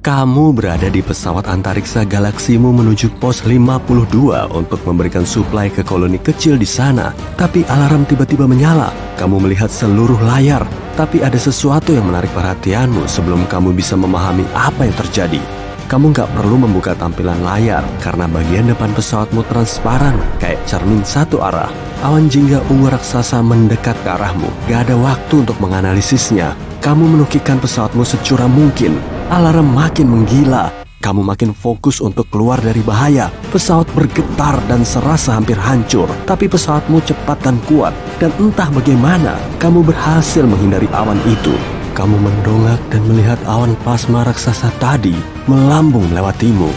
Kamu berada di pesawat antariksa galaksimu menuju pos 52 untuk memberikan suplai ke koloni kecil di sana. Tapi alarm tiba-tiba menyala. Kamu melihat seluruh layar, tapi ada sesuatu yang menarik perhatianmu sebelum kamu bisa memahami apa yang terjadi. Kamu nggak perlu membuka tampilan layar karena bagian depan pesawatmu transparan kayak cermin satu arah. Awan jingga ungu raksasa mendekat ke arahmu. Gak ada waktu untuk menganalisisnya. Kamu menukikkan pesawatmu securam mungkin. Alarm makin menggila. Kamu makin fokus untuk keluar dari bahaya. Pesawat bergetar dan serasa hampir hancur. Tapi pesawatmu cepat dan kuat. Dan entah bagaimana, kamu berhasil menghindari awan itu. Kamu mendongak dan melihat awan plasma raksasa tadi melambung melewatimu.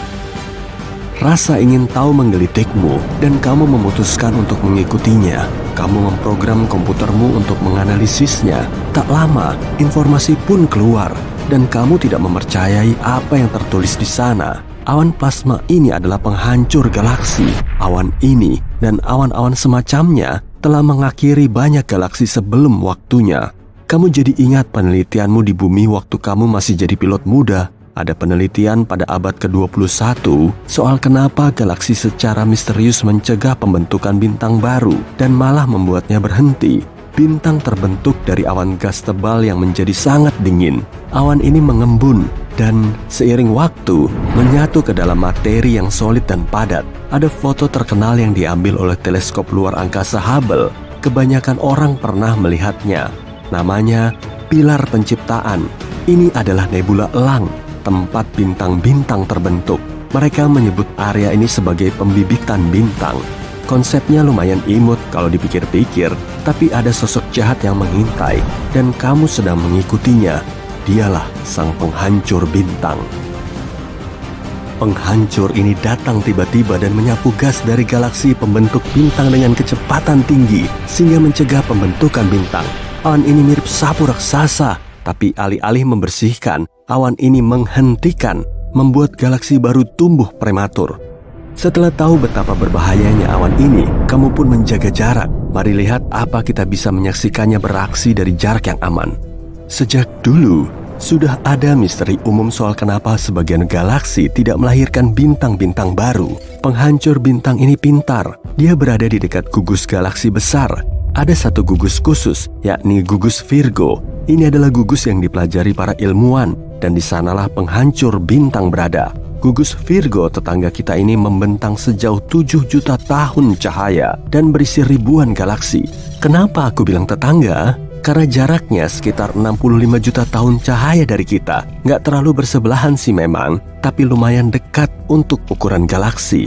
Rasa ingin tahu menggelitikmu dan kamu memutuskan untuk mengikutinya. Kamu memprogram komputermu untuk menganalisisnya. Tak lama, informasi pun keluar dan kamu tidak mempercayai apa yang tertulis di sana. Awan plasma ini adalah penghancur galaksi. Awan ini dan awan-awan semacamnya telah mengakhiri banyak galaksi sebelum waktunya. Kamu jadi ingat penelitianmu di bumi waktu kamu masih jadi pilot muda. Ada penelitian pada abad ke-21 soal kenapa galaksi secara misterius mencegah pembentukan bintang baru dan malah membuatnya berhenti. Bintang terbentuk dari awan gas tebal yang menjadi sangat dingin. Awan ini mengembun dan seiring waktu menyatu ke dalam materi yang solid dan padat. Ada foto terkenal yang diambil oleh teleskop luar angkasa Hubble. Kebanyakan orang pernah melihatnya. Namanya Pilar Penciptaan. Ini adalah nebula elang, tempat bintang-bintang terbentuk. Mereka menyebut area ini sebagai pembibitan bintang. Konsepnya lumayan imut kalau dipikir-pikir, tapi ada sosok jahat yang mengintai dan kamu sedang mengikutinya. Dialah sang penghancur bintang. Penghancur ini datang tiba-tiba dan menyapu gas dari galaksi pembentuk bintang dengan kecepatan tinggi sehingga mencegah pembentukan bintang. Awan ini mirip sapu raksasa, tapi alih-alih membersihkan, awan ini menghentikan, membuat galaksi baru tumbuh prematur. Setelah tahu betapa berbahayanya awan ini, kamu pun menjaga jarak. Mari lihat apa kita bisa menyaksikannya beraksi dari jarak yang aman. Sejak dulu, sudah ada misteri umum soal kenapa sebagian galaksi tidak melahirkan bintang-bintang baru. Penghancur bintang ini pintar. Dia berada di dekat gugus galaksi besar. Ada satu gugus khusus, yakni gugus Virgo. Ini adalah gugus yang dipelajari para ilmuwan, dan di sanalah penghancur bintang berada. Gugus Virgo tetangga kita ini membentang sejauh 7 juta tahun cahaya dan berisi ribuan galaksi. Kenapa aku bilang tetangga? Karena jaraknya sekitar 65 juta tahun cahaya dari kita. Nggak terlalu bersebelahan sih memang, tapi lumayan dekat untuk ukuran galaksi.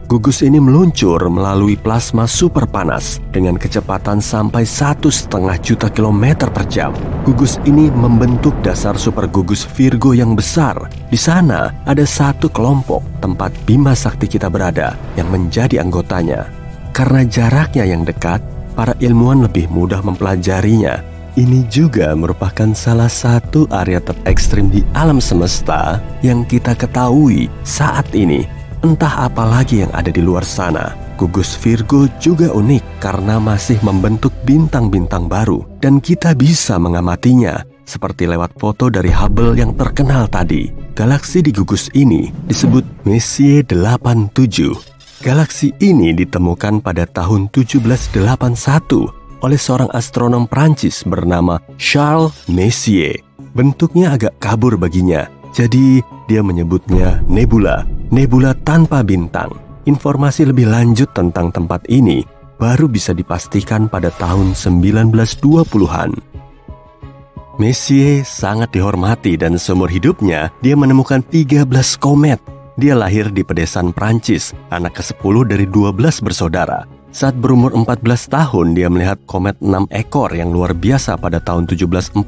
Gugus ini meluncur melalui plasma super panas dengan kecepatan sampai 1,5 juta kilometer per jam. Gugus ini membentuk dasar super gugus Virgo yang besar. Di sana ada satu kelompok tempat Bima Sakti kita berada yang menjadi anggotanya. Karena jaraknya yang dekat, para ilmuwan lebih mudah mempelajarinya. Ini juga merupakan salah satu area terekstrim di alam semesta yang kita ketahui saat ini. Entah apa lagi yang ada di luar sana. Gugus Virgo juga unik karena masih membentuk bintang-bintang baru dan kita bisa mengamatinya seperti lewat foto dari Hubble yang terkenal tadi. Galaksi di gugus ini disebut Messier 87. Galaksi ini ditemukan pada tahun 1781 oleh seorang astronom Prancis bernama Charles Messier. Bentuknya agak kabur baginya, jadi dia menyebutnya nebula tanpa bintang. Informasi lebih lanjut tentang tempat ini baru bisa dipastikan pada tahun 1920-an. Messier sangat dihormati dan seumur hidupnya dia menemukan 13 komet. Dia lahir di pedesaan Prancis, anak ke-10 dari 12 bersaudara. Saat berumur 14 tahun, dia melihat komet 6 ekor yang luar biasa pada tahun 1744.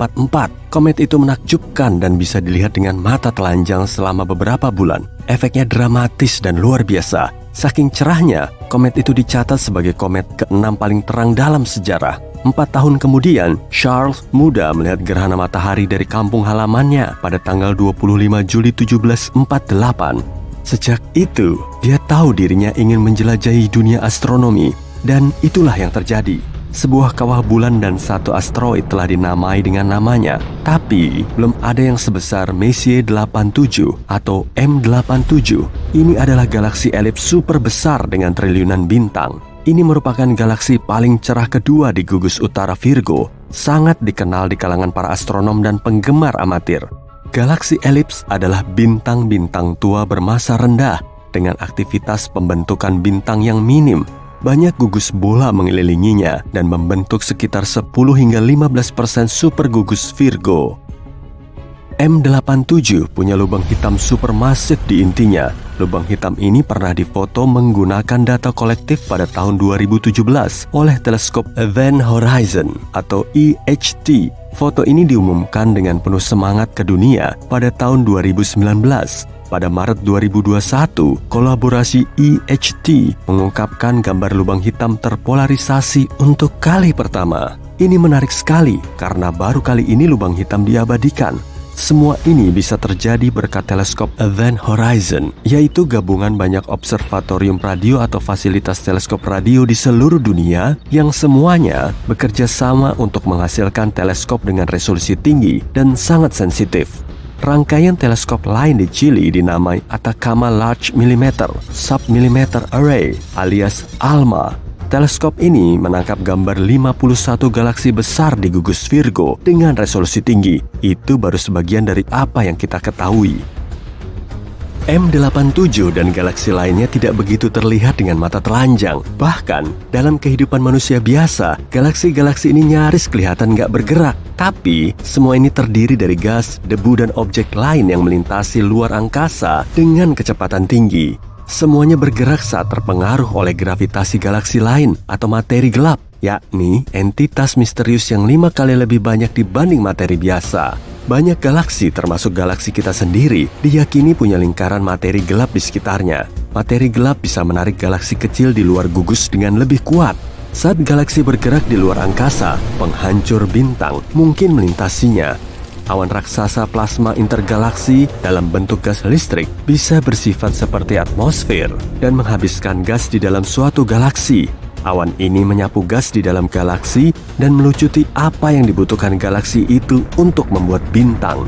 Komet itu menakjubkan dan bisa dilihat dengan mata telanjang selama beberapa bulan. Efeknya dramatis dan luar biasa. Saking cerahnya, komet itu dicatat sebagai komet ke-6 paling terang dalam sejarah. 4 tahun kemudian, Charles muda melihat gerhana matahari dari kampung halamannya pada tanggal 25 Juli 1748. Sejak itu, dia tahu dirinya ingin menjelajahi dunia astronomi, dan itulah yang terjadi. Sebuah kawah bulan dan satu asteroid telah dinamai dengan namanya, tapi belum ada yang sebesar Messier 87 atau M87. Ini adalah galaksi elips super besar dengan triliunan bintang. Ini merupakan galaksi paling cerah kedua di gugus utara Virgo, sangat dikenal di kalangan para astronom dan penggemar amatir. Galaksi elips adalah bintang-bintang tua bermasa rendah dengan aktivitas pembentukan bintang yang minim. Banyak gugus bola mengelilinginya dan membentuk sekitar 10 hingga 15% supergugus Virgo. M87 punya lubang hitam supermasif di intinya. Lubang hitam ini pernah difoto menggunakan data kolektif pada tahun 2017 oleh teleskop Event Horizon atau EHT. Foto ini diumumkan dengan penuh semangat ke dunia pada tahun 2019. Pada Maret 2021, kolaborasi EHT mengungkapkan gambar lubang hitam terpolarisasi untuk kali pertama. Ini menarik sekali karena baru kali ini lubang hitam diabadikan. Semua ini bisa terjadi berkat teleskop Event Horizon, yaitu gabungan banyak observatorium radio atau fasilitas teleskop radio di seluruh dunia yang semuanya bekerja sama untuk menghasilkan teleskop dengan resolusi tinggi dan sangat sensitif. Rangkaian teleskop lain di Chili dinamai Atacama Large Millimeter Submillimeter Array alias ALMA. Teleskop ini menangkap gambar 51 galaksi besar di gugus Virgo dengan resolusi tinggi. Itu baru sebagian dari apa yang kita ketahui. M87 dan galaksi lainnya tidak begitu terlihat dengan mata telanjang. Bahkan, dalam kehidupan manusia biasa, galaksi-galaksi ini nyaris kelihatan nggak bergerak. Tapi, semua ini terdiri dari gas, debu, dan objek lain yang melintasi luar angkasa dengan kecepatan tinggi. Semuanya bergerak saat terpengaruh oleh gravitasi galaksi lain atau materi gelap, yakni entitas misterius yang 5 kali lebih banyak dibanding materi biasa. Banyak galaksi, termasuk galaksi kita sendiri, diyakini punya lingkaran materi gelap di sekitarnya. Materi gelap bisa menarik galaksi kecil di luar gugus dengan lebih kuat. Saat galaksi bergerak di luar angkasa, penghancur bintang mungkin melintasinya. Awan raksasa plasma intergalaksi dalam bentuk gas listrik bisa bersifat seperti atmosfer dan menghabiskan gas di dalam suatu galaksi. Awan ini menyapu gas di dalam galaksi dan melucuti apa yang dibutuhkan galaksi itu untuk membuat bintang.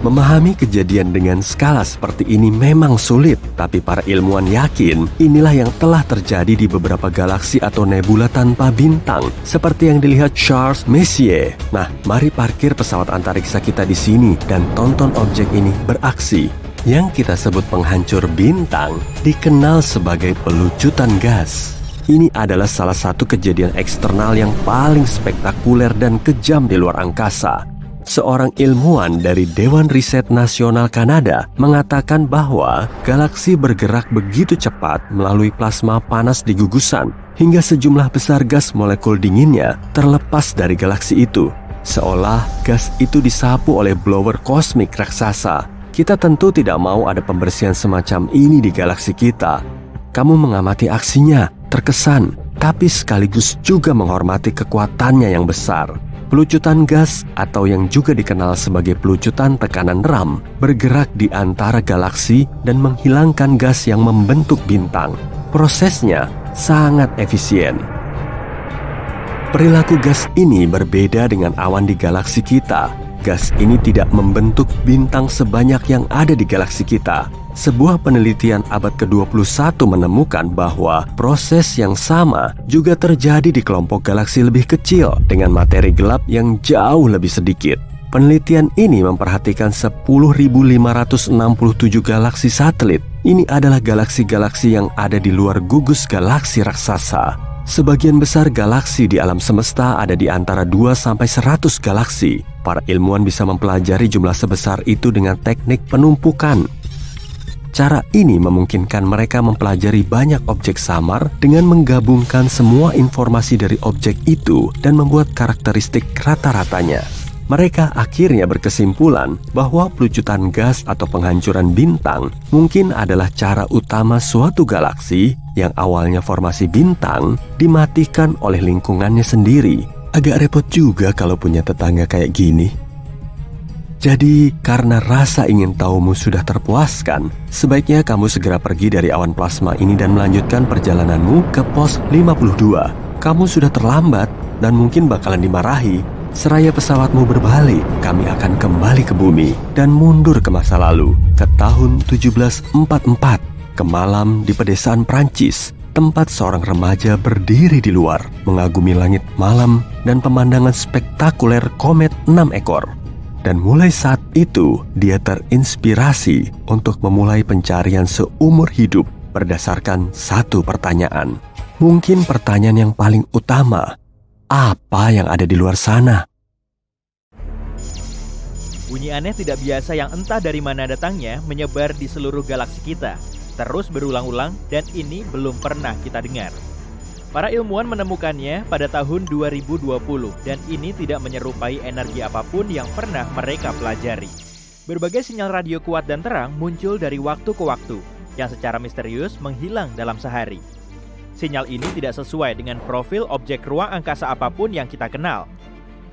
Memahami kejadian dengan skala seperti ini memang sulit, tapi para ilmuwan yakin inilah yang telah terjadi di beberapa galaksi atau nebula tanpa bintang, seperti yang dilihat Charles Messier. Nah, mari parkir pesawat antariksa kita di sini dan tonton objek ini beraksi. Yang kita sebut penghancur bintang dikenal sebagai pelucutan gas. Ini adalah salah satu kejadian eksternal yang paling spektakuler dan kejam di luar angkasa. Seorang ilmuwan dari Dewan Riset Nasional Kanada mengatakan bahwa galaksi bergerak begitu cepat melalui plasma panas di gugusan, hingga sejumlah besar gas molekul dinginnya terlepas dari galaksi itu. Seolah gas itu disapu oleh blower kosmik raksasa. Kita tentu tidak mau ada pembersihan semacam ini di galaksi kita. Kamu mengamati aksinya, terkesan, tapi sekaligus juga menghormati kekuatannya yang besar. Pelucutan gas atau yang juga dikenal sebagai pelucutan tekanan RAM bergerak di antara galaksi dan menghilangkan gas yang membentuk bintang. Prosesnya sangat efisien. Perilaku gas ini berbeda dengan awan di galaksi kita. Gas ini tidak membentuk bintang sebanyak yang ada di galaksi kita. Sebuah penelitian abad ke-21 menemukan bahwa proses yang sama juga terjadi di kelompok galaksi lebih kecil dengan materi gelap yang jauh lebih sedikit. Penelitian ini memperhatikan 10.567 galaksi satelit. Ini adalah galaksi-galaksi yang ada di luar gugus galaksi raksasa. Sebagian besar galaksi di alam semesta ada di antara 2-100 galaksi. Para ilmuwan bisa mempelajari jumlah sebesar itu dengan teknik penumpukan. Cara ini memungkinkan mereka mempelajari banyak objek samar dengan menggabungkan semua informasi dari objek itu dan membuat karakteristik rata-ratanya. Mereka akhirnya berkesimpulan bahwa pelucutan gas atau penghancuran bintang mungkin adalah cara utama suatu galaksi yang awalnya formasi bintang dimatikan oleh lingkungannya sendiri. Agak repot juga kalau punya tetangga kayak gini. Jadi, karena rasa ingin tahumu sudah terpuaskan, sebaiknya kamu segera pergi dari awan plasma ini dan melanjutkan perjalananmu ke pos 52. Kamu sudah terlambat dan mungkin bakalan dimarahi. Seraya pesawatmu berbalik, kami akan kembali ke bumi dan mundur ke masa lalu, ke tahun 1744, ke malam di pedesaan Prancis, tempat seorang remaja berdiri di luar, mengagumi langit malam dan pemandangan spektakuler komet 6 ekor. Dan mulai saat itu, dia terinspirasi untuk memulai pencarian seumur hidup berdasarkan satu pertanyaan. Mungkin pertanyaan yang paling utama, apa yang ada di luar sana? Bunyi aneh tidak biasa yang entah dari mana datangnya menyebar di seluruh galaksi kita, terus berulang-ulang, dan ini belum pernah kita dengar. Para ilmuwan menemukannya pada tahun 2020 dan ini tidak menyerupai energi apapun yang pernah mereka pelajari. Berbagai sinyal radio kuat dan terang muncul dari waktu ke waktu yang secara misterius menghilang dalam sehari. Sinyal ini tidak sesuai dengan profil objek ruang angkasa apapun yang kita kenal.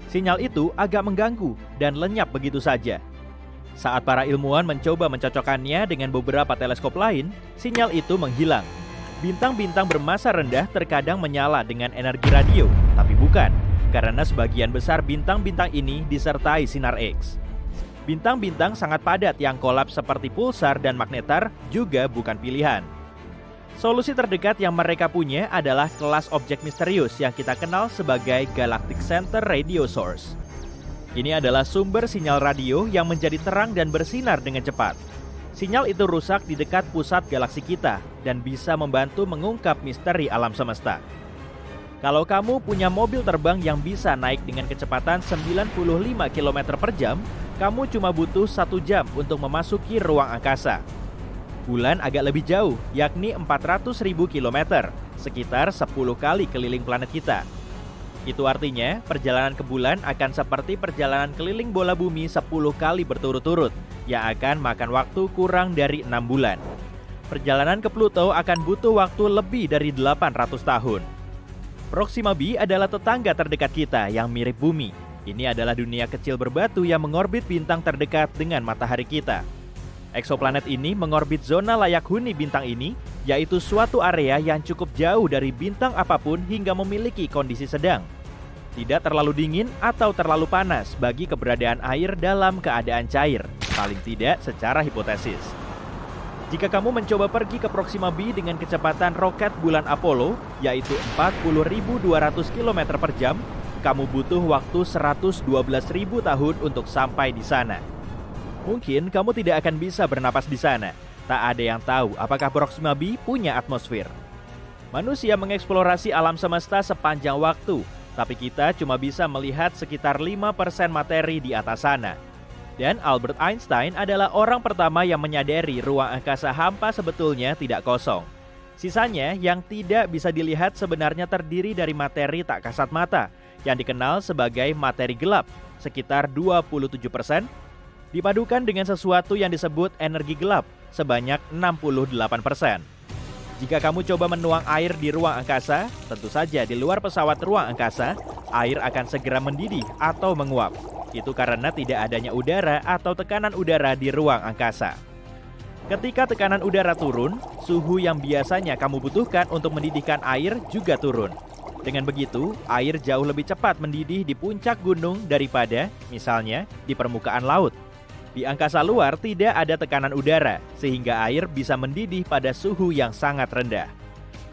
Sinyal itu agak mengganggu dan lenyap begitu saja. Saat para ilmuwan mencoba mencocokkannya dengan beberapa teleskop lain, sinyal itu menghilang. Bintang-bintang bermassa rendah terkadang menyala dengan energi radio, tapi bukan, karena sebagian besar bintang-bintang ini disertai sinar X. Bintang-bintang sangat padat yang kolaps seperti pulsar dan magnetar juga bukan pilihan. Solusi terdekat yang mereka punya adalah kelas objek misterius yang kita kenal sebagai Galactic Center Radio Source. Ini adalah sumber sinyal radio yang menjadi terang dan bersinar dengan cepat. Sinyal itu rusak di dekat pusat galaksi kita dan bisa membantu mengungkap misteri alam semesta. Kalau kamu punya mobil terbang yang bisa naik dengan kecepatan 95 km per jam, kamu cuma butuh 1 jam untuk memasuki ruang angkasa. Bulan agak lebih jauh, yakni 400.000 km, sekitar 10 kali keliling planet kita. Itu artinya, perjalanan ke bulan akan seperti perjalanan keliling bola bumi 10 kali berturut-turut, yang akan makan waktu kurang dari 6 bulan. Perjalanan ke Pluto akan butuh waktu lebih dari 800 tahun. Proxima b adalah tetangga terdekat kita yang mirip bumi. Ini adalah dunia kecil berbatu yang mengorbit bintang terdekat dengan matahari kita. Eksoplanet ini mengorbit zona layak huni bintang ini, yaitu suatu area yang cukup jauh dari bintang apapun hingga memiliki kondisi sedang. Tidak terlalu dingin atau terlalu panas bagi keberadaan air dalam keadaan cair, paling tidak secara hipotesis. Jika kamu mencoba pergi ke Proxima b dengan kecepatan roket bulan Apollo, yaitu 40.200 km per jam, kamu butuh waktu 112.000 tahun untuk sampai di sana. Mungkin kamu tidak akan bisa bernapas di sana. Tak ada yang tahu apakah Proxima b punya atmosfer. Manusia mengeksplorasi alam semesta sepanjang waktu, tapi kita cuma bisa melihat sekitar 5% materi di atas sana. Dan Albert Einstein adalah orang pertama yang menyadari ruang angkasa hampa sebetulnya tidak kosong. Sisanya yang tidak bisa dilihat sebenarnya terdiri dari materi tak kasat mata, yang dikenal sebagai materi gelap, sekitar 27%, dipadukan dengan sesuatu yang disebut energi gelap sebanyak 68%. Jika kamu coba menuang air di ruang angkasa, tentu saja di luar pesawat ruang angkasa, air akan segera mendidih atau menguap. Itu karena tidak adanya udara atau tekanan udara di ruang angkasa. Ketika tekanan udara turun, suhu yang biasanya kamu butuhkan untuk mendidihkan air juga turun. Dengan begitu, air jauh lebih cepat mendidih di puncak gunung daripada, misalnya, di permukaan laut. Di angkasa luar tidak ada tekanan udara, sehingga air bisa mendidih pada suhu yang sangat rendah.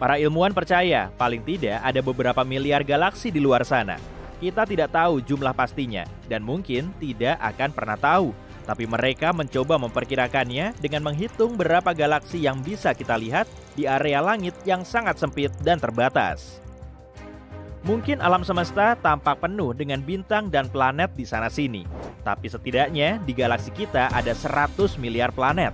Para ilmuwan percaya, paling tidak ada beberapa miliar galaksi di luar sana. Kita tidak tahu jumlah pastinya, dan mungkin tidak akan pernah tahu. Tapi mereka mencoba memperkirakannya dengan menghitung berapa galaksi yang bisa kita lihat di area langit yang sangat sempit dan terbatas. Mungkin alam semesta tampak penuh dengan bintang dan planet di sana-sini. Tapi setidaknya di galaksi kita ada 100 miliar planet.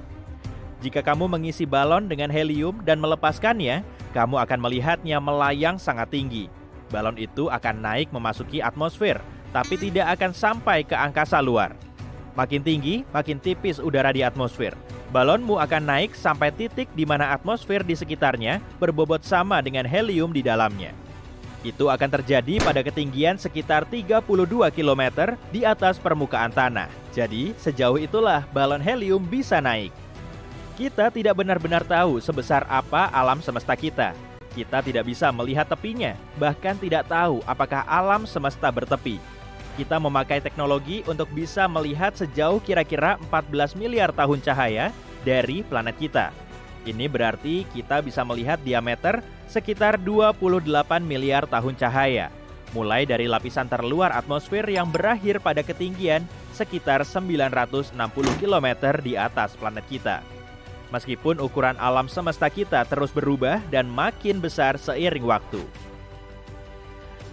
Jika kamu mengisi balon dengan helium dan melepaskannya, kamu akan melihatnya melayang sangat tinggi. Balon itu akan naik memasuki atmosfer, tapi tidak akan sampai ke angkasa luar. Makin tinggi, makin tipis udara di atmosfer. Balonmu akan naik sampai titik di mana atmosfer di sekitarnya berbobot sama dengan helium di dalamnya. Itu akan terjadi pada ketinggian sekitar 32 km di atas permukaan tanah. Jadi, sejauh itulah balon helium bisa naik. Kita tidak benar-benar tahu sebesar apa alam semesta kita. Kita tidak bisa melihat tepinya, bahkan tidak tahu apakah alam semesta bertepi. Kita memakai teknologi untuk bisa melihat sejauh kira-kira 14 miliar tahun cahaya dari planet kita. Ini berarti kita bisa melihat diameter sekitar 28 miliar tahun cahaya, mulai dari lapisan terluar atmosfer yang berakhir pada ketinggian sekitar 960 km di atas planet kita. Meskipun ukuran alam semesta kita terus berubah dan makin besar seiring waktu.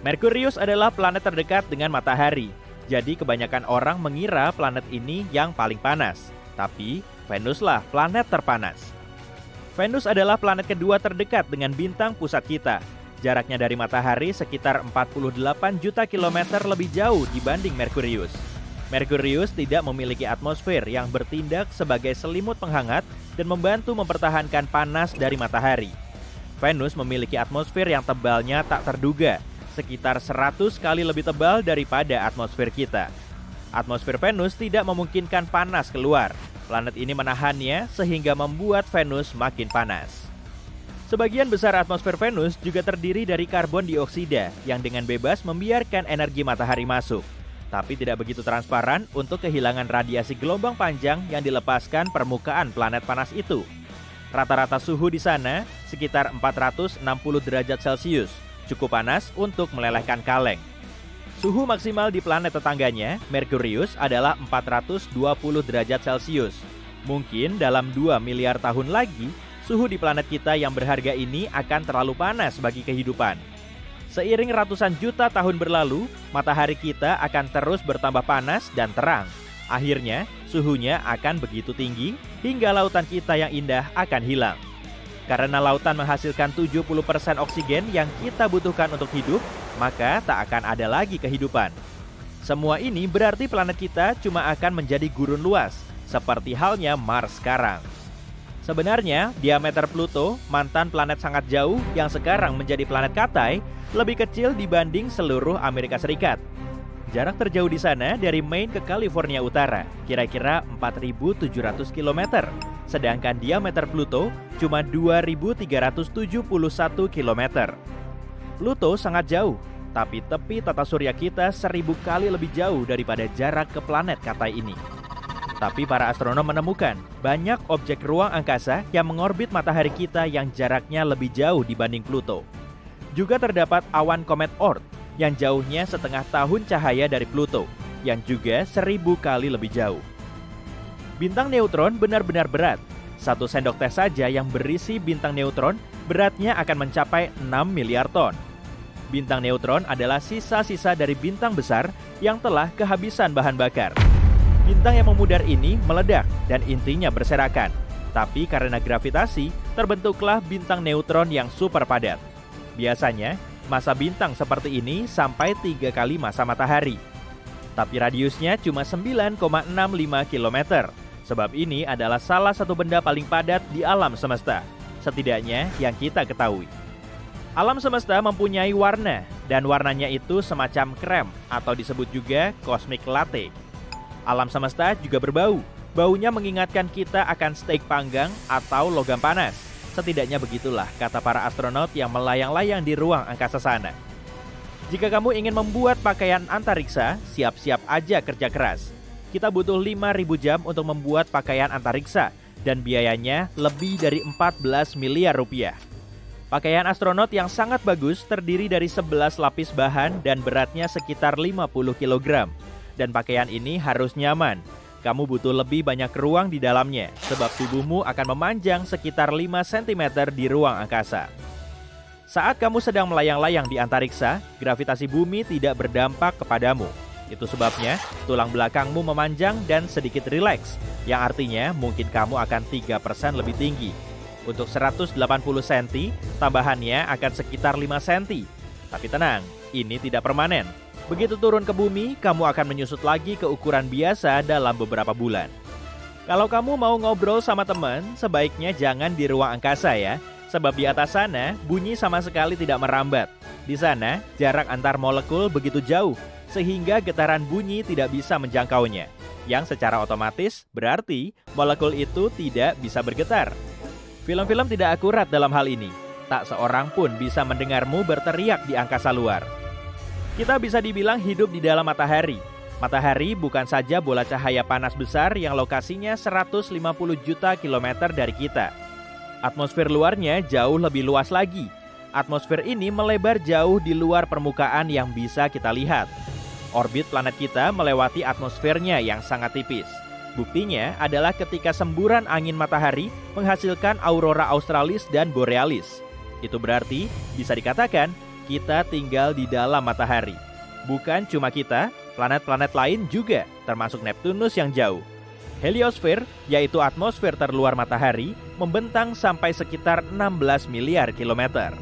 Merkurius adalah planet terdekat dengan matahari. Jadi kebanyakan orang mengira planet ini yang paling panas. Tapi Venuslah planet terpanas. Venus adalah planet kedua terdekat dengan bintang pusat kita. Jaraknya dari matahari sekitar 48 juta kilometer lebih jauh dibanding Merkurius. Merkurius tidak memiliki atmosfer yang bertindak sebagai selimut penghangat dan membantu mempertahankan panas dari matahari. Venus memiliki atmosfer yang tebalnya tak terduga, sekitar 100 kali lebih tebal daripada atmosfer kita. Atmosfer Venus tidak memungkinkan panas keluar. Planet ini menahannya sehingga membuat Venus makin panas. Sebagian besar atmosfer Venus juga terdiri dari karbon dioksida yang dengan bebas membiarkan energi matahari masuk, tapi tidak begitu transparan untuk kehilangan radiasi gelombang panjang yang dilepaskan permukaan planet panas itu. Rata-rata suhu di sana sekitar 460 derajat Celcius, cukup panas untuk melelehkan kaleng. Suhu maksimal di planet tetangganya, Merkurius, adalah 420 derajat Celcius. Mungkin dalam 2 miliar tahun lagi, suhu di planet kita yang berharga ini akan terlalu panas bagi kehidupan. Seiring ratusan juta tahun berlalu, matahari kita akan terus bertambah panas dan terang. Akhirnya, suhunya akan begitu tinggi hingga lautan kita yang indah akan hilang. Karena lautan menghasilkan 70% oksigen yang kita butuhkan untuk hidup, maka tak akan ada lagi kehidupan. Semua ini berarti planet kita cuma akan menjadi gurun luas, seperti halnya Mars sekarang. Sebenarnya, diameter Pluto, mantan planet sangat jauh yang sekarang menjadi planet Katai, lebih kecil dibanding seluruh Amerika Serikat. Jarak terjauh di sana dari Maine ke California Utara, kira-kira 4.700 km. Sedangkan diameter Pluto cuma 2.371 km. Pluto sangat jauh, tapi tepi tata surya kita 1000 kali lebih jauh daripada jarak ke planet Katai ini. Tapi para astronom menemukan banyak objek ruang angkasa yang mengorbit matahari kita yang jaraknya lebih jauh dibanding Pluto. Juga terdapat awan komet Oort yang jauhnya setengah tahun cahaya dari Pluto, yang juga 1000 kali lebih jauh. Bintang neutron benar-benar berat. 1 sendok teh saja yang berisi bintang neutron beratnya akan mencapai 6 miliar ton. Bintang neutron adalah sisa-sisa dari bintang besar yang telah kehabisan bahan bakar. Bintang yang memudar ini meledak dan intinya berserakan. Tapi karena gravitasi, terbentuklah bintang neutron yang super padat. Biasanya, massa bintang seperti ini sampai 3 kali massa matahari. Tapi radiusnya cuma 9,65 km. Sebab ini adalah salah satu benda paling padat di alam semesta, setidaknya yang kita ketahui. Alam semesta mempunyai warna, dan warnanya itu semacam krem atau disebut juga cosmic latte. Alam semesta juga berbau. Baunya mengingatkan kita akan steak panggang atau logam panas. Setidaknya begitulah kata para astronot yang melayang-layang di ruang angkasa sana. Jika kamu ingin membuat pakaian antariksa, siap-siap aja kerja keras. Kita butuh 5.000 jam untuk membuat pakaian antariksa, dan biayanya lebih dari 14 miliar rupiah. Pakaian astronot yang sangat bagus terdiri dari 11 lapis bahan dan beratnya sekitar 50 kg. Dan pakaian ini harus nyaman. Kamu butuh lebih banyak ruang di dalamnya, sebab tubuhmu akan memanjang sekitar 5 cm di ruang angkasa. Saat kamu sedang melayang-layang di antariksa, gravitasi bumi tidak berdampak kepadamu. Itu sebabnya tulang belakangmu memanjang dan sedikit rileks, yang artinya mungkin kamu akan 3% lebih tinggi. Untuk 180 cm, tambahannya akan sekitar 5 cm. Tapi tenang, ini tidak permanen. Begitu turun ke bumi, kamu akan menyusut lagi ke ukuran biasa dalam beberapa bulan. Kalau kamu mau ngobrol sama teman, sebaiknya jangan di ruang angkasa ya. Sebab di atas sana, bunyi sama sekali tidak merambat. Di sana, jarak antar molekul begitu jauh, sehingga getaran bunyi tidak bisa menjangkaunya. Yang secara otomatis berarti molekul itu tidak bisa bergetar. Film-film tidak akurat dalam hal ini. tak seorang pun bisa mendengarmu berteriak di angkasa luar. Kita bisa dibilang hidup di dalam matahari. Matahari bukan saja bola cahaya panas besar yang lokasinya 150 juta kilometer dari kita. Atmosfer luarnya jauh lebih luas lagi. Atmosfer ini melebar jauh di luar permukaan yang bisa kita lihat. Orbit planet kita melewati atmosfernya yang sangat tipis. Buktinya adalah ketika semburan angin matahari menghasilkan aurora australis dan borealis. Itu berarti bisa dikatakan kita tinggal di dalam matahari. Bukan cuma kita, planet-planet lain juga, termasuk Neptunus yang jauh. Heliosfer, yaitu atmosfer terluar matahari, membentang sampai sekitar 16 miliar kilometer.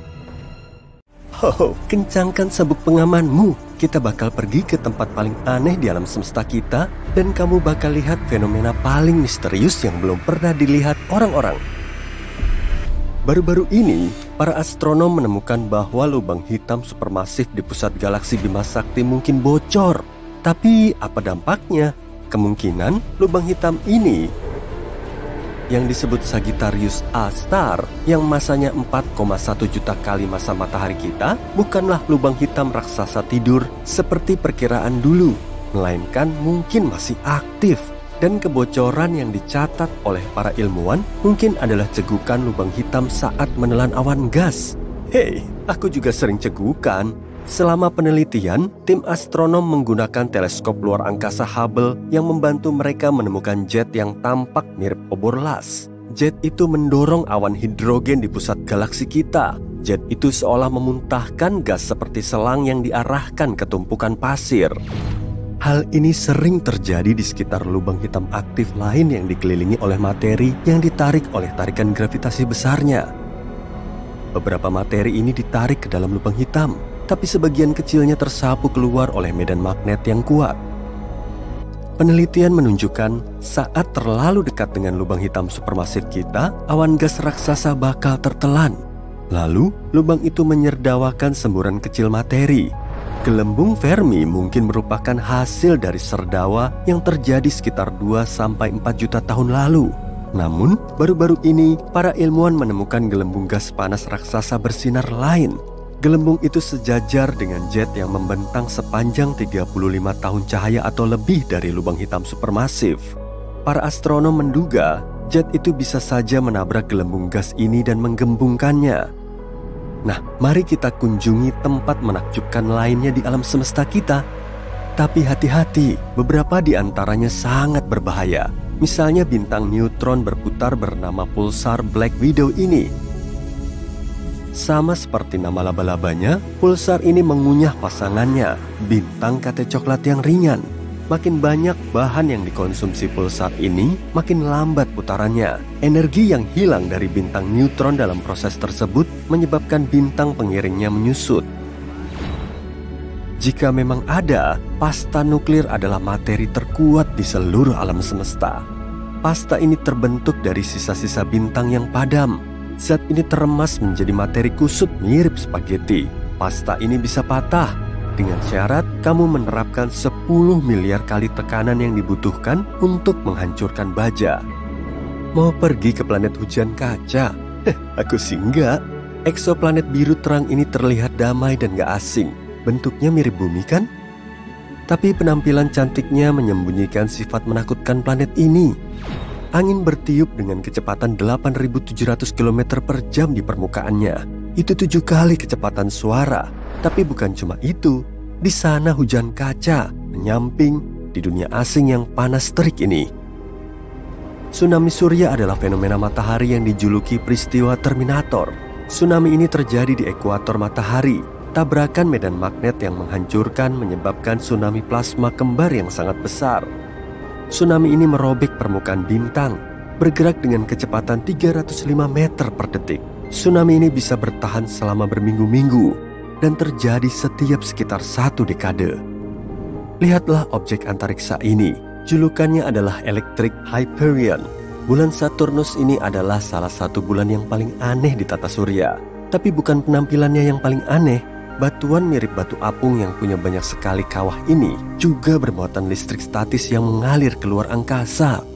Kencangkan sabuk pengamanmu. Kita bakal pergi ke tempat paling aneh di alam semesta kita, dan kamu bakal lihat fenomena paling misterius yang belum pernah dilihat orang-orang. Baru-baru ini, para astronom menemukan bahwa lubang hitam supermasif di pusat galaksi Bima Sakti mungkin bocor. Tapi apa dampaknya? Kemungkinan lubang hitam ini yang disebut Sagittarius A-star yang masanya 4,1 juta kali massa matahari kita bukanlah lubang hitam raksasa tidur seperti perkiraan dulu, melainkan mungkin masih aktif. Dan kebocoran yang dicatat oleh para ilmuwan mungkin adalah cegukan lubang hitam saat menelan awan gas. Hei, aku juga sering cegukan. Selama penelitian, tim astronom menggunakan teleskop luar angkasa Hubble yang membantu mereka menemukan jet yang tampak mirip obor las. Jet itu mendorong awan hidrogen di pusat galaksi kita. Jet itu seolah memuntahkan gas seperti selang yang diarahkan ke tumpukan pasir. Hal ini sering terjadi di sekitar lubang hitam aktif lain yang dikelilingi oleh materi yang ditarik oleh tarikan gravitasi besarnya. Beberapa materi ini ditarik ke dalam lubang hitam, tapi sebagian kecilnya tersapu keluar oleh medan magnet yang kuat. Penelitian menunjukkan saat terlalu dekat dengan lubang hitam supermasif kita, awan gas raksasa bakal tertelan. Lalu, lubang itu menyerdawakan semburan kecil materi. Gelembung Fermi mungkin merupakan hasil dari serdawa yang terjadi sekitar 2-4 juta tahun lalu. Namun, baru-baru ini para ilmuwan menemukan gelembung gas panas raksasa bersinar lain. Gelembung itu sejajar dengan jet yang membentang sepanjang 35 tahun cahaya atau lebih dari lubang hitam supermasif. Para astronom menduga jet itu bisa saja menabrak gelembung gas ini dan menggembungkannya. Nah, mari kita kunjungi tempat menakjubkan lainnya di alam semesta kita. Tapi hati-hati, beberapa di antaranya sangat berbahaya. Misalnya bintang neutron berputar bernama pulsar Black Widow ini. Sama seperti nama laba-labanya, pulsar ini mengunyah pasangannya, bintang kate coklat yang ringan. Makin banyak bahan yang dikonsumsi pulsar ini, makin lambat putarannya. Energi yang hilang dari bintang neutron dalam proses tersebut menyebabkan bintang pengiringnya menyusut. Jika memang ada, pasta nuklir adalah materi terkuat di seluruh alam semesta. Pasta ini terbentuk dari sisa-sisa bintang yang padam. Zat ini teremas menjadi materi kusut mirip spaghetti. Pasta ini bisa patah dengan syarat kamu menerapkan 10 miliar kali tekanan yang dibutuhkan untuk menghancurkan baja. Mau pergi ke planet hujan kaca? Aku sih enggak. Eksoplanet biru terang ini terlihat damai dan gak asing. Bentuknya mirip bumi kan? Tapi penampilan cantiknya menyembunyikan sifat menakutkan planet ini. Angin bertiup dengan kecepatan 8.700 km per jam di permukaannya. Itu 7 kali kecepatan suara. Tapi bukan cuma itu, di sana hujan kaca menyamping di dunia asing yang panas terik ini. Tsunami surya adalah fenomena matahari yang dijuluki peristiwa Terminator. Tsunami ini terjadi di ekuator matahari. Tabrakan medan magnet yang menghancurkan menyebabkan tsunami plasma kembar yang sangat besar. Tsunami ini merobek permukaan bintang, bergerak dengan kecepatan 305 meter per detik. Tsunami ini bisa bertahan selama berminggu-minggu dan terjadi setiap sekitar 1 dekade. Lihatlah objek antariksa ini. Julukannya adalah Electric Hyperion. Bulan Saturnus ini adalah salah satu bulan yang paling aneh di tata surya. Tapi bukan penampilannya yang paling aneh. Batuan mirip batu apung yang punya banyak sekali kawah ini juga bermuatan listrik statis yang mengalir keluar angkasa.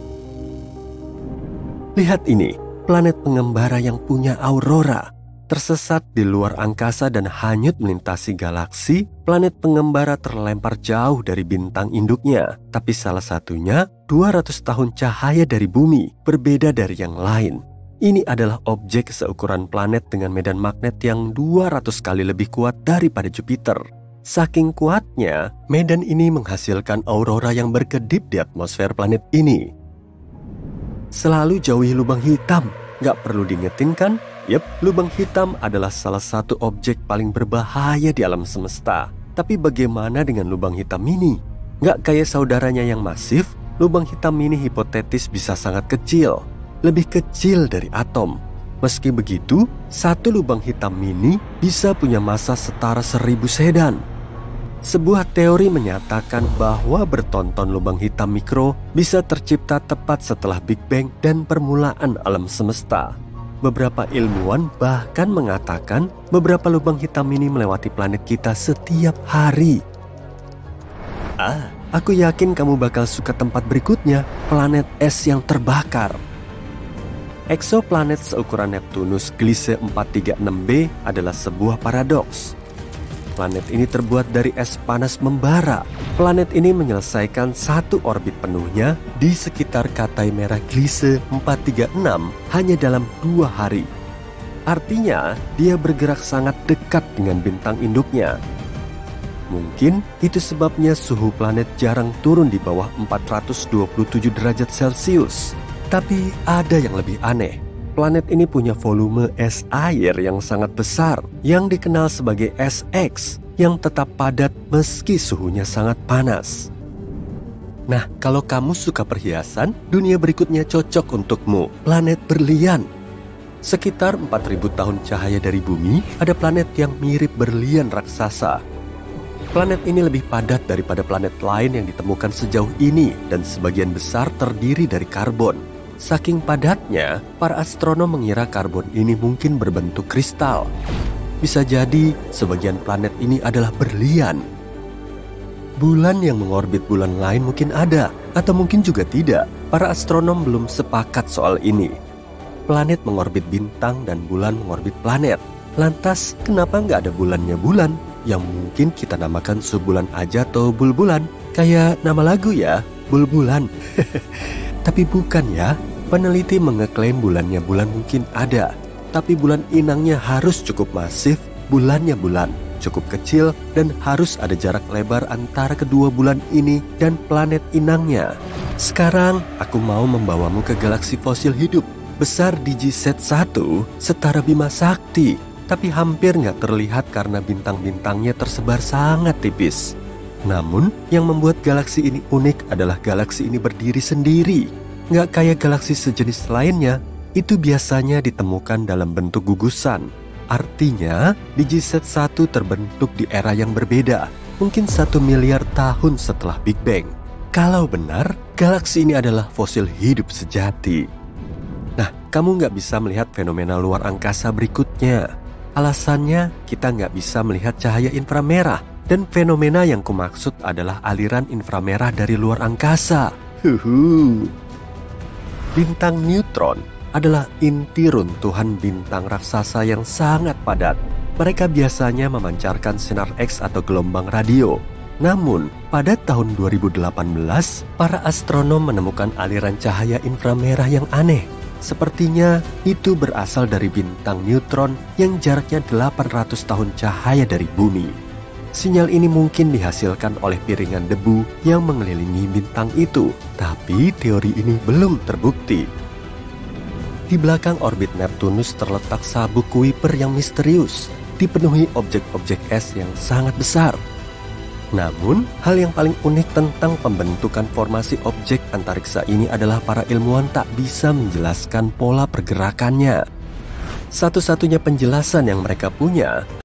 Lihat ini, planet pengembara yang punya aurora. tersesat di luar angkasa dan hanyut melintasi galaksi, planet pengembara terlempar jauh dari bintang induknya. Tapi salah satunya 200 tahun cahaya dari bumi, berbeda dari yang lain. Ini adalah objek seukuran planet dengan medan magnet yang 200 kali lebih kuat daripada Jupiter. Saking kuatnya, medan ini menghasilkan aurora yang berkedip di atmosfer planet ini. Selalu jauhi lubang hitam. Gak perlu diingetin kan? Yep, lubang hitam adalah salah satu objek paling berbahaya di alam semesta. Tapi bagaimana dengan lubang hitam ini? Gak kayak saudaranya yang masif, lubang hitam ini hipotetis bisa sangat kecil. Lebih kecil dari atom. Meski begitu, satu lubang hitam mini bisa punya massa setara 1000 sedan. Sebuah teori menyatakan bahwa bertonton lubang hitam mikro bisa tercipta tepat setelah Big Bang dan permulaan alam semesta. Beberapa ilmuwan bahkan mengatakan beberapa lubang hitam ini melewati planet kita setiap hari. Aku yakin kamu bakal suka tempat berikutnya, planet es yang terbakar. Eksoplanet seukuran Neptunus Gliese 436b adalah sebuah paradoks. Planet ini terbuat dari es panas membara. Planet ini menyelesaikan satu orbit penuhnya di sekitar Katai Merah Gliese 436 hanya dalam 2 hari. Artinya, dia bergerak sangat dekat dengan bintang induknya. Mungkin itu sebabnya suhu planet jarang turun di bawah 427 derajat Celcius. Tapi ada yang lebih aneh. Planet ini punya volume es air yang sangat besar, yang dikenal sebagai es X, yang tetap padat meski suhunya sangat panas. Nah, kalau kamu suka perhiasan, dunia berikutnya cocok untukmu, planet berlian. Sekitar 4000 tahun cahaya dari bumi, ada planet yang mirip berlian raksasa. Planet ini lebih padat daripada planet lain yang ditemukan sejauh ini, dan sebagian besar terdiri dari karbon. Saking padatnya, para astronom mengira karbon ini mungkin berbentuk kristal. Bisa jadi sebagian planet ini adalah berlian. Bulan yang mengorbit bulan lain mungkin ada, atau mungkin juga tidak. Para astronom belum sepakat soal ini. Planet mengorbit bintang dan bulan mengorbit planet. Lantas, kenapa nggak ada bulannya bulan? Yang mungkin kita namakan subbulan aja atau bulbulan. Kayak nama lagu ya, bulbulan. Tapi bukan ya. Peneliti mengeklaim bulannya bulan mungkin ada, tapi bulan inangnya harus cukup masif, bulannya bulan, cukup kecil, dan harus ada jarak lebar antara kedua bulan ini dan planet inangnya. Sekarang, aku mau membawamu ke galaksi fosil hidup, besar DigiSat-1, setara Bima Sakti, tapi hampir nggak terlihat karena bintang-bintangnya tersebar sangat tipis. Namun, yang membuat galaksi ini unik adalah galaksi ini berdiri sendiri. Nggak kayak galaksi sejenis lainnya, itu biasanya ditemukan dalam bentuk gugusan. Artinya, DigiSat-1 terbentuk di era yang berbeda, mungkin 1 miliar tahun setelah Big Bang. Kalau benar, galaksi ini adalah fosil hidup sejati. Nah, kamu nggak bisa melihat fenomena luar angkasa berikutnya. Alasannya, kita nggak bisa melihat cahaya inframerah. Dan fenomena yang kumaksud adalah aliran inframerah dari luar angkasa. Bintang neutron adalah inti runtuhan bintang raksasa yang sangat padat. Mereka biasanya memancarkan sinar X atau gelombang radio. Namun, pada tahun 2018, para astronom menemukan aliran cahaya inframerah yang aneh. Sepertinya itu berasal dari bintang neutron yang jaraknya 800 tahun cahaya dari bumi. Sinyal ini mungkin dihasilkan oleh piringan debu yang mengelilingi bintang itu, tapi teori ini belum terbukti. Di belakang orbit Neptunus terletak sabuk Kuiper yang misterius, dipenuhi objek-objek es yang sangat besar. Namun, hal yang paling unik tentang pembentukan formasi objek antariksa ini adalah para ilmuwan tak bisa menjelaskan pola pergerakannya. Satu-satunya penjelasan yang mereka punya